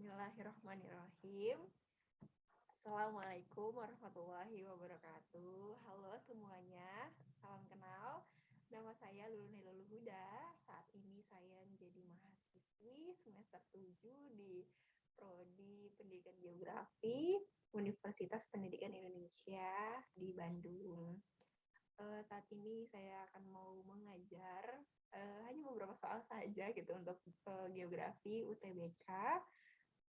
Bismillahirrahmanirrahim. Assalamualaikum warahmatullahi wabarakatuh. Halo semuanya, salam kenal. Nama saya Luluni Lulu Huda. Saat ini saya menjadi mahasiswi semester 7 di Prodi Pendidikan Geografi Universitas Pendidikan Indonesia di Bandung. Saat ini saya akan mau mengajar hanya beberapa soal saja gitu untuk geografi UTBK.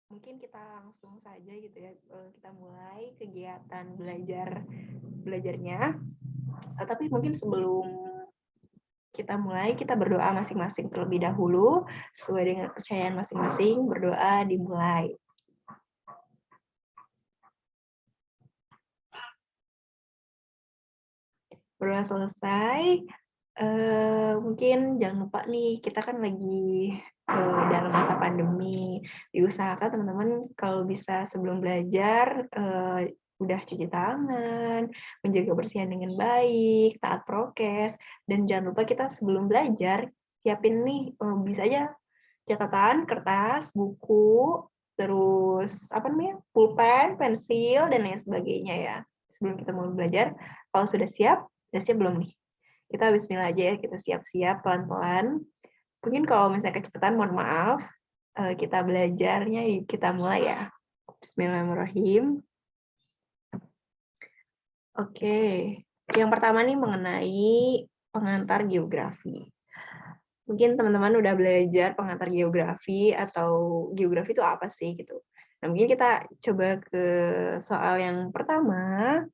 Mungkin kita langsung saja gitu ya, kita mulai kegiatan belajarnya. Tapi mungkin sebelum kita mulai, kita berdoa masing-masing terlebih dahulu, sesuai dengan kepercayaan masing-masing, berdoa dimulai. Berdoa selesai, mungkin jangan lupa nih, kita kan lagi dalam masa pandemi, diusahakan teman-teman kalau bisa sebelum belajar udah cuci tangan, menjaga kebersihan dengan baik, taat prokes, dan jangan lupa kita sebelum belajar siapin nih bisa aja catatan, kertas, buku, terus pulpen, pensil dan lain sebagainya ya. Sebelum kita mau belajar, kalau sudah siap belum nih? Kita bismillah aja ya, kita siap-siap pelan-pelan. Mungkin kalau misalnya kecepatan, mohon maaf. Kita belajarnya, kita mulai ya. Bismillahirrahmanirrahim. Oke, yang pertama nih mengenai pengantar geografi. Mungkin teman-teman udah belajar pengantar geografi atau geografi itu apa sih gitu. Nah, mungkin kita coba ke soal yang pertama,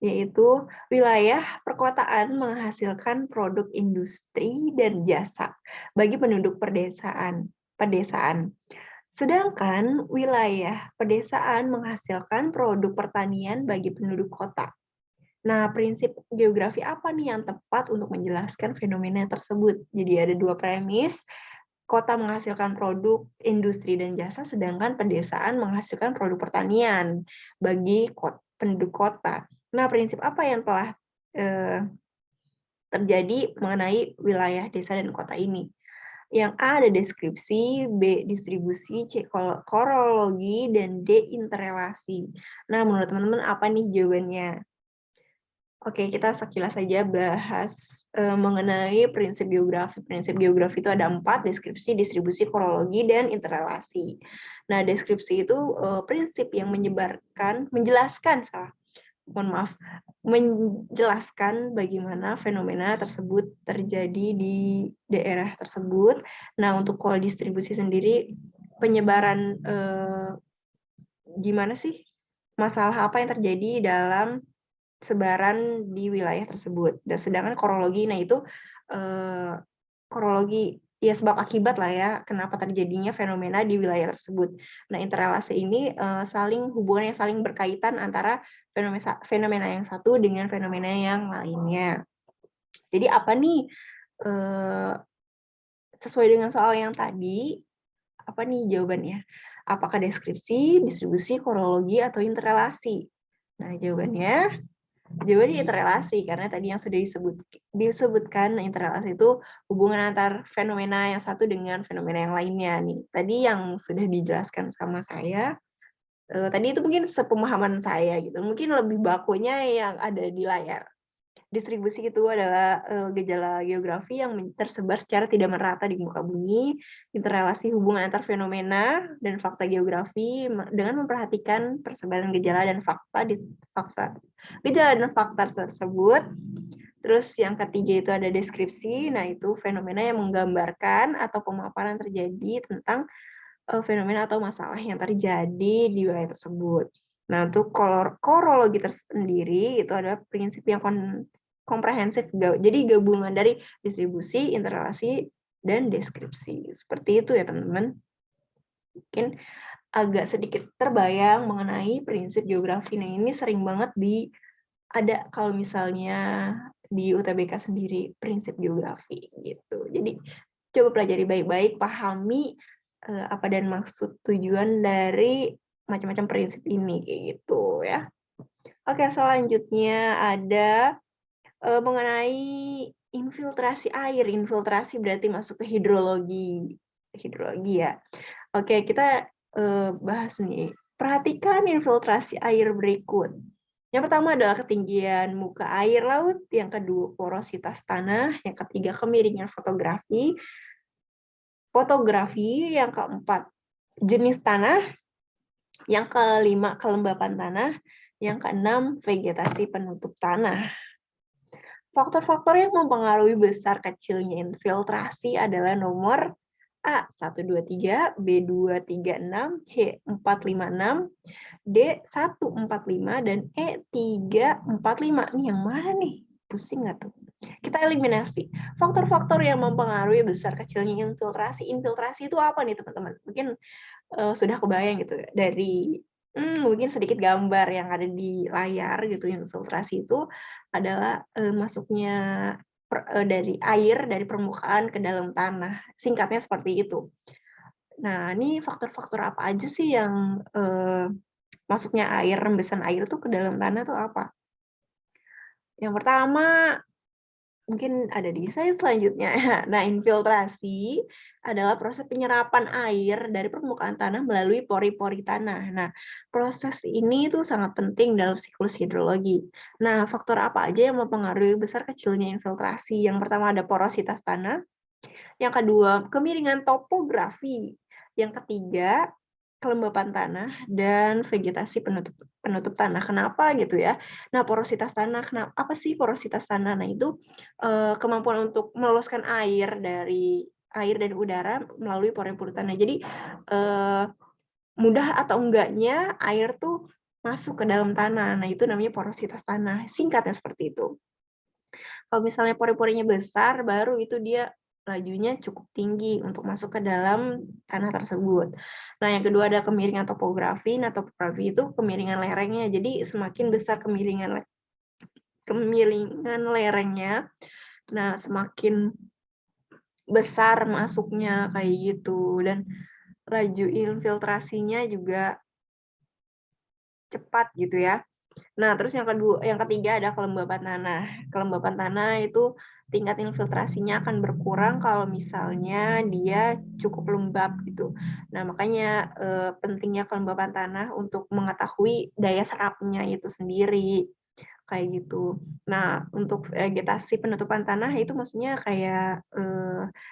yaitu wilayah perkotaan menghasilkan produk industri dan jasa bagi penduduk pedesaan. Sedangkan wilayah pedesaan menghasilkan produk pertanian bagi penduduk kota. Nah, prinsip geografi apa nih yang tepat untuk menjelaskan fenomena tersebut? Jadi ada dua premis, kota menghasilkan produk industri dan jasa, sedangkan pedesaan menghasilkan produk pertanian bagi penduduk kota. Nah, prinsip apa yang telah terjadi mengenai wilayah desa dan kota ini? Yang A ada deskripsi, B distribusi, C korologi, dan D interrelasi. Nah, menurut teman-teman apa nih jawabannya? Oke, kita sekilas saja bahas mengenai prinsip geografi. Prinsip geografi itu ada 4, deskripsi, distribusi, korologi, dan interrelasi. Nah, deskripsi itu prinsip yang menjelaskan bagaimana fenomena tersebut terjadi di daerah tersebut. Nah, untuk kalau distribusi sendiri, penyebaran gimana sih masalah apa yang terjadi dalam sebaran di wilayah tersebut. Dan sedangkan korologi, nah itu korologi ya sebab akibat lah ya kenapa terjadinya fenomena di wilayah tersebut. Nah, interrelasi ini hubungan yang saling berkaitan antara fenomena yang satu dengan fenomena yang lainnya. Jadi apa nih sesuai dengan soal yang tadi, apa nih jawabannya? Apakah deskripsi, distribusi, korologi, atau interrelasi? Nah, jawabannya interrelasi, karena tadi yang sudah disebutkan interrelasi itu hubungan antar fenomena yang satu dengan fenomena yang lainnya nih. Tadi yang sudah dijelaskan sama saya, tadi itu mungkin sepemahaman saya gitu. Mungkin lebih bakunya yang ada di layar. Distribusi itu adalah gejala geografi yang tersebar secara tidak merata di muka bumi, interrelasi hubungan antar fenomena dan fakta geografi dengan memperhatikan persebaran gejala dan fakta tersebut. Terus yang ketiga itu ada deskripsi, nah itu fenomena yang menggambarkan atau pemaparan terjadi tentang fenomena atau masalah yang terjadi di wilayah tersebut. Nah, untuk korologi tersendiri itu adalah prinsip yang komprehensif, jadi gabungan dari distribusi, interrelasi, dan deskripsi. Seperti itu ya teman-teman. Mungkin agak sedikit terbayang mengenai prinsip geografi. Nah, ini sering banget ada kalau misalnya di UTBK sendiri prinsip geografi gitu. Jadi coba pelajari baik-baik, pahami apa dan maksud tujuan dari macam-macam prinsip ini kayak gitu ya. Oke, selanjutnya ada mengenai infiltrasi air. Infiltrasi berarti masuk ke hidrologi ya. Oke, kita bahas nih. Perhatikan infiltrasi air berikut. Yang pertama adalah ketinggian muka air laut, yang kedua porositas tanah, yang ketiga kemiringan fotografi, yang keempat jenis tanah, yang kelima kelembapan tanah, yang keenam vegetasi penutup tanah. Faktor-faktor yang mempengaruhi besar kecilnya infiltrasi adalah nomor A 123, B 236, C 456, D 145, dan E 345. Nih yang mana nih? Pusing nggak tuh? Kita eliminasi. Faktor-faktor yang mempengaruhi besar kecilnya infiltrasi. Infiltrasi itu apa nih teman-teman? Mungkin sudah kebayang gitu ya, dari mungkin sedikit gambar yang ada di layar gitu. Infiltrasi itu adalah masuknya dari air dari permukaan ke dalam tanah, singkatnya seperti itu. Nah, ini faktor-faktor apa aja sih yang masuknya air, rembesan air tuh ke dalam tanah tuh apa? Yang pertama mungkin ada di slide selanjutnya. Nah, infiltrasi adalah proses penyerapan air dari permukaan tanah melalui pori-pori tanah. Nah, proses ini tuh sangat penting dalam siklus hidrologi. Nah, faktor apa aja yang mempengaruhi besar kecilnya infiltrasi? Yang pertama ada porositas tanah, yang kedua kemiringan topografi, yang ketiga kelembapan tanah, dan vegetasi penutup tanah. Kenapa gitu ya? Nah, porositas tanah, apa sih porositas tanah? Nah, itu kemampuan untuk meloloskan air dan udara melalui pori-pori tanah. Jadi mudah atau enggaknya air tuh masuk ke dalam tanah. Nah, itu namanya porositas tanah. Singkatnya seperti itu. Kalau misalnya pori-porinya besar, baru itu dia lajunya cukup tinggi untuk masuk ke dalam tanah tersebut. Nah, yang kedua ada kemiringan topografi. Nah, topografi itu kemiringan lerengnya. Jadi semakin besar kemiringan lerengnya, nah semakin besar masuknya kayak gitu, dan laju infiltrasinya juga cepat gitu ya. Nah, terus yang ketiga ada kelembapan tanah. Kelembapan tanah itu tingkat infiltrasinya akan berkurang kalau misalnya dia cukup lembab gitu. Nah, makanya pentingnya kelembapan tanah untuk mengetahui daya serapnya itu sendiri kayak gitu. Nah, untuk vegetasi penutupan tanah itu maksudnya kayak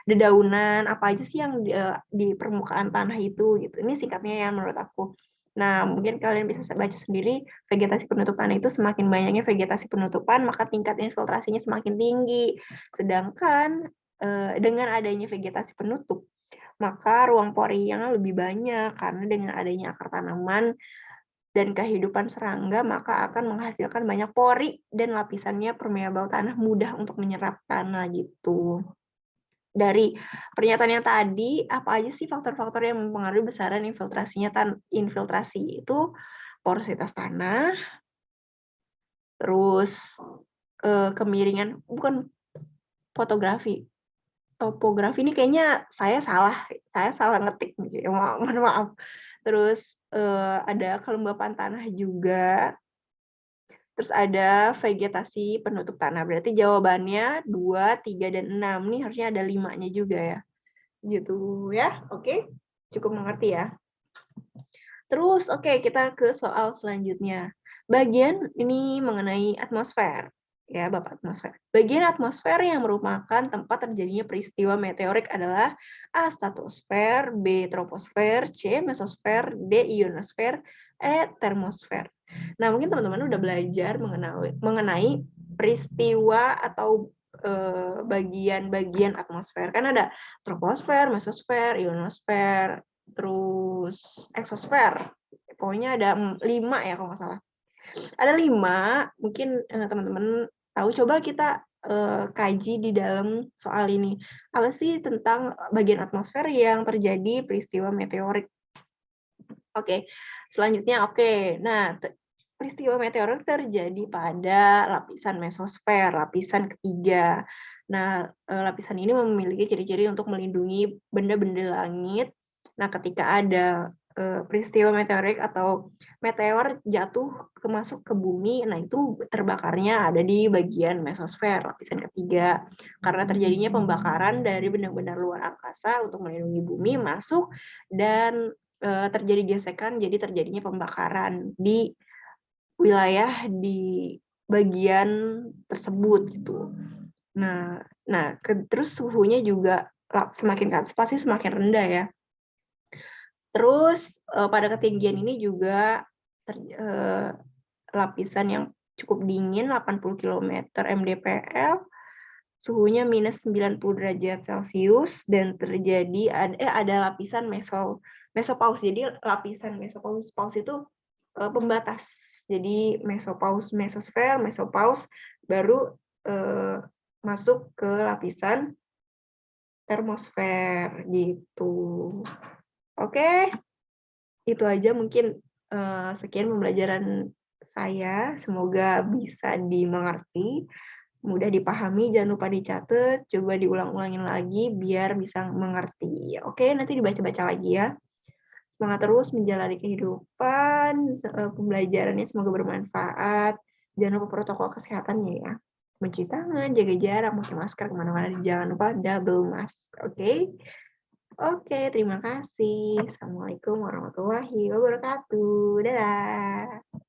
dedaunan apa aja sih yang di permukaan tanah itu gitu. Ini singkatnya ya menurut aku. Nah, mungkin kalian bisa baca sendiri, vegetasi penutup tanah itu semakin banyaknya vegetasi penutupan, maka tingkat infiltrasinya semakin tinggi. Sedangkan dengan adanya vegetasi penutup, maka ruang porinya lebih banyak, karena dengan adanya akar tanaman dan kehidupan serangga, maka akan menghasilkan banyak pori dan lapisannya permeabel tanah mudah untuk menyerap tanah gitu. Dari pernyataan yang tadi, apa aja sih faktor-faktor yang mempengaruhi besaran infiltrasi itu? Porositas tanah, terus kemiringan, bukan fotografi, topografi ini kayaknya saya salah ngetik nih, mohon maaf. Terus ada kelembapan tanah juga, terus ada vegetasi penutup tanah. Berarti jawabannya 2, 3, dan 6. Nih harusnya ada 5-nya juga ya. Gitu ya. Oke. Cukup mengerti ya. Terus kita ke soal selanjutnya. Bagian ini mengenai atmosfer. Ya, Bapak atmosfer. Bagian atmosfer yang merupakan tempat terjadinya peristiwa meteorik adalah A. Stratosfer, B. Troposfer, C. Mesosfer, D. Ionosfer, E. Termosfer. Nah, mungkin teman-teman udah belajar mengenai peristiwa atau bagian-bagian atmosfer. Kan ada troposfer, mesosfer, ionosfer, terus eksosfer. Pokoknya ada 5 ya kalau nggak salah. Ada 5, mungkin teman-teman tahu. Coba kita kaji di dalam soal ini. Apa sih tentang bagian atmosfer yang terjadi peristiwa meteorik? Oke, selanjutnya Nah, peristiwa meteorik terjadi pada lapisan mesosfer, lapisan ketiga. Nah, lapisan ini memiliki ciri-ciri untuk melindungi benda-benda langit. Nah, ketika ada peristiwa meteorik atau meteor jatuh masuk ke bumi, nah itu terbakarnya ada di bagian mesosfer, lapisan ketiga. Karena terjadinya pembakaran dari benda-benda luar angkasa untuk melindungi bumi masuk dan terjadi gesekan, jadi terjadinya pembakaran di wilayah di bagian tersebut gitu. Terus suhunya juga semakin ke atas pasti semakin rendah ya. Terus pada ketinggian ini juga lapisan yang cukup dingin 80 km mdpl, suhunya minus 90 derajat Celcius, dan ada lapisan mesopause. Jadi lapisan mesopause itu pembatas. Jadi mesopause, mesosfer, mesopause baru masuk ke lapisan termosfer gitu. Oke, itu aja mungkin sekian pembelajaran saya. Semoga bisa dimengerti, mudah dipahami, jangan lupa dicatat, coba diulang-ulangin lagi biar bisa mengerti. Oke, nanti dibaca-baca lagi ya. Semangat terus menjalani kehidupan, pembelajarannya semoga bermanfaat. Jangan lupa protokol kesehatannya ya. Mencuci tangan, jaga jarak, pakai masker kemana-mana, jangan lupa double mask. Oke? Oke, terima kasih. Assalamualaikum warahmatullahi wabarakatuh. Dadah.